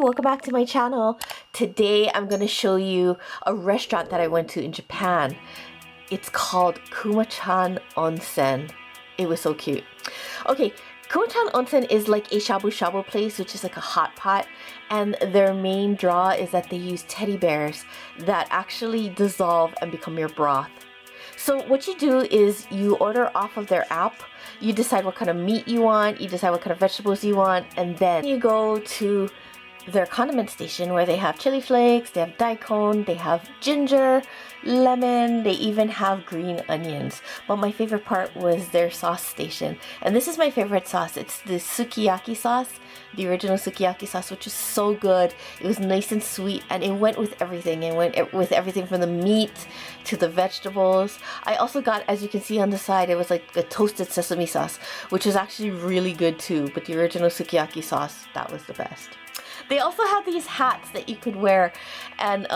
welcome back to my channel. Today I'm going to show you a restaurant that I went to in Japan. It's called Kumachan Onsen. It was so cute. Okay, Kumachan Onsen is like a shabu shabu place, which is like a hot pot, and their main draw is that they use teddy bears that actually dissolve and become your broth. So what you do is you order off of their app, you decide what kind of meat you want, you decide what kind of vegetables you want, and then you go to their condiment station where they have chili flakes, they have daikon, they have ginger, lemon, they even have green onions. But my favorite part was their sauce station. And this is my favorite sauce. It's the sukiyaki sauce, the original sukiyaki sauce, which is so good. It was nice and sweet, and it went with everything. It went with everything from the meat to the vegetables. I also got, as you can see on the side, it was like the toasted sesame sauce, which was actually really good too. But the original sukiyaki sauce, that was the best. They also had these hats that you could wear, and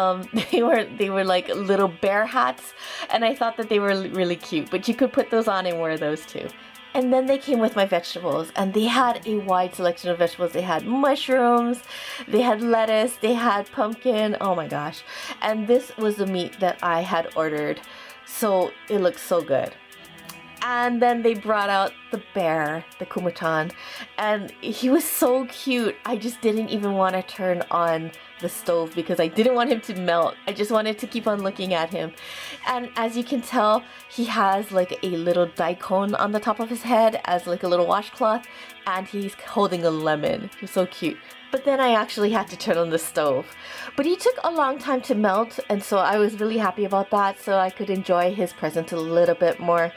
they were like little bear hats, and I thought that they were really cute, but you could put those on and wear those too. And then they came with my vegetables, and they had a wide selection of vegetables. They had mushrooms, they had lettuce, they had pumpkin, oh my gosh. And this was the meat that I had ordered, so it looked so good. And then they brought out the bear, the Kumachan, and he was so cute. I just didn't even want to turn on the stove because I didn't want him to melt. I just wanted to keep on looking at him. And as you can tell, he has like a little daikon on the top of his head as like a little washcloth, and he's holding a lemon. He's so cute. But then I actually had to turn on the stove. But he took a long time to melt, and so I was really happy about that, so I could enjoy his present a little bit more.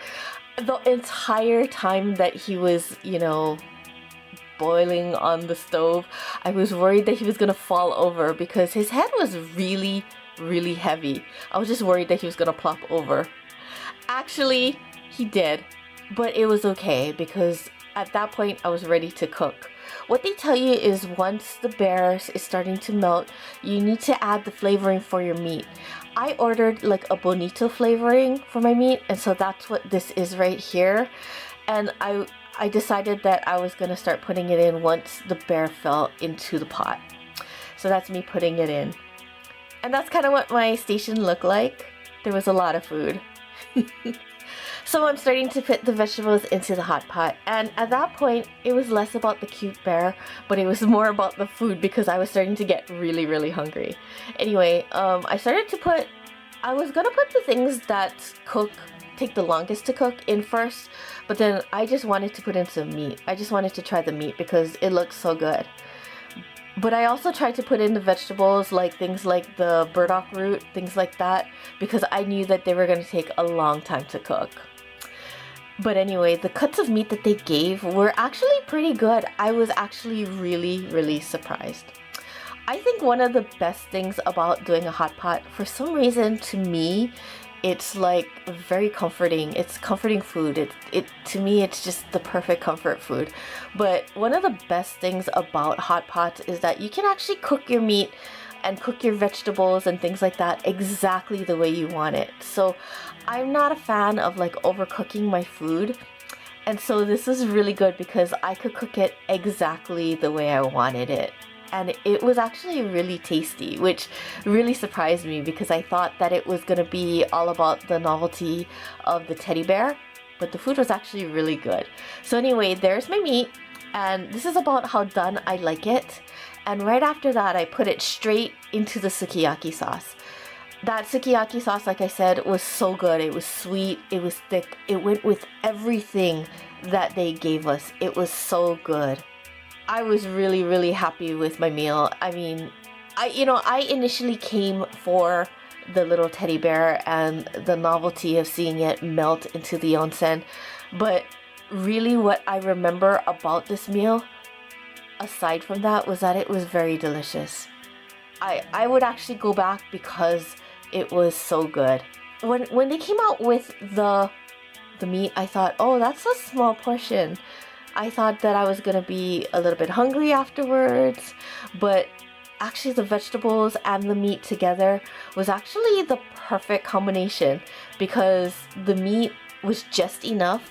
The entire time that he was, boiling on the stove, I was worried that he was gonna fall over because his head was really, really heavy. I was just worried that he was gonna plop over. Actually, he did, but it was okay because at that point I was ready to cook. What they tell you is once the bear is starting to melt, you need to add the flavoring for your meat. I ordered like a bonito flavoring for my meat, and so that's what this is right here. And I decided that I was gonna start putting it in once the bear fell into the pot. So that's me putting it in. And that's kind of what my station looked like. There was a lot of food. So I'm starting to put the vegetables into the hot pot, and at that point it was less about the cute bear, but it was more about the food because I was starting to get really, really hungry. Anyway, I was gonna put the things that take the longest to cook in first, but then I just wanted to put in some meat. I just wanted to try the meat because it looks so good. But I also tried to put in the vegetables, like things like the burdock root, things like that, because I knew that they were going to take a long time to cook. But anyway, the cuts of meat that they gave were actually pretty good. I was actually really, really surprised. I think one of the best things about doing a hot pot, for some reason to me, it's like very comforting. It's comforting food. To me, it's just the perfect comfort food. But one of the best things about hot pots is that you can actually cook your meat and cook your vegetables and things like that exactly the way you want it. So I'm not a fan of like overcooking my food. And so this is really good because I could cook it exactly the way I wanted it. And it was actually really tasty, which really surprised me because I thought that it was going to be all about the novelty of the teddy bear, but the food was actually really good. So anyway, there's my meat, and this is about how done I like it. And right after that, I put it straight into the sukiyaki sauce. That sukiyaki sauce, like I said, was so good. It was sweet, it was thick, it went with everything that they gave us. It was so good. I was really, really happy with my meal. I mean, I initially came for the little teddy bear and the novelty of seeing it melt into the onsen. But really what I remember about this meal, aside from that, was that it was very delicious. I would actually go back because it was so good. When they came out with the meat, I thought, oh, that's a small portion. I thought that I was gonna be a little bit hungry afterwards, but actually the vegetables and the meat together was actually the perfect combination because the meat was just enough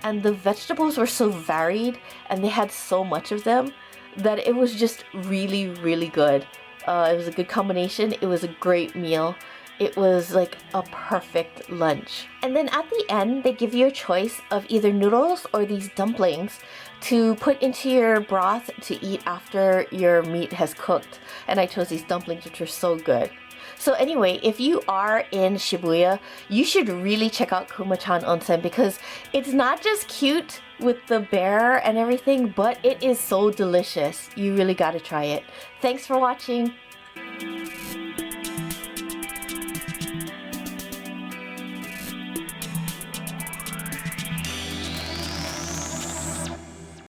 and the vegetables were so varied and they had so much of them that it was just really, really good. It was a good combination. It was a great meal. It was like a perfect lunch. And then at the end, they give you a choice of either noodles or these dumplings to put into your broth to eat after your meat has cooked. And I chose these dumplings, which were so good. So anyway, if you are in Shibuya, you should really check out Kumachan Onsen because it's not just cute with the bear and everything, but it is so delicious. You really gotta try it. Thanks for watching.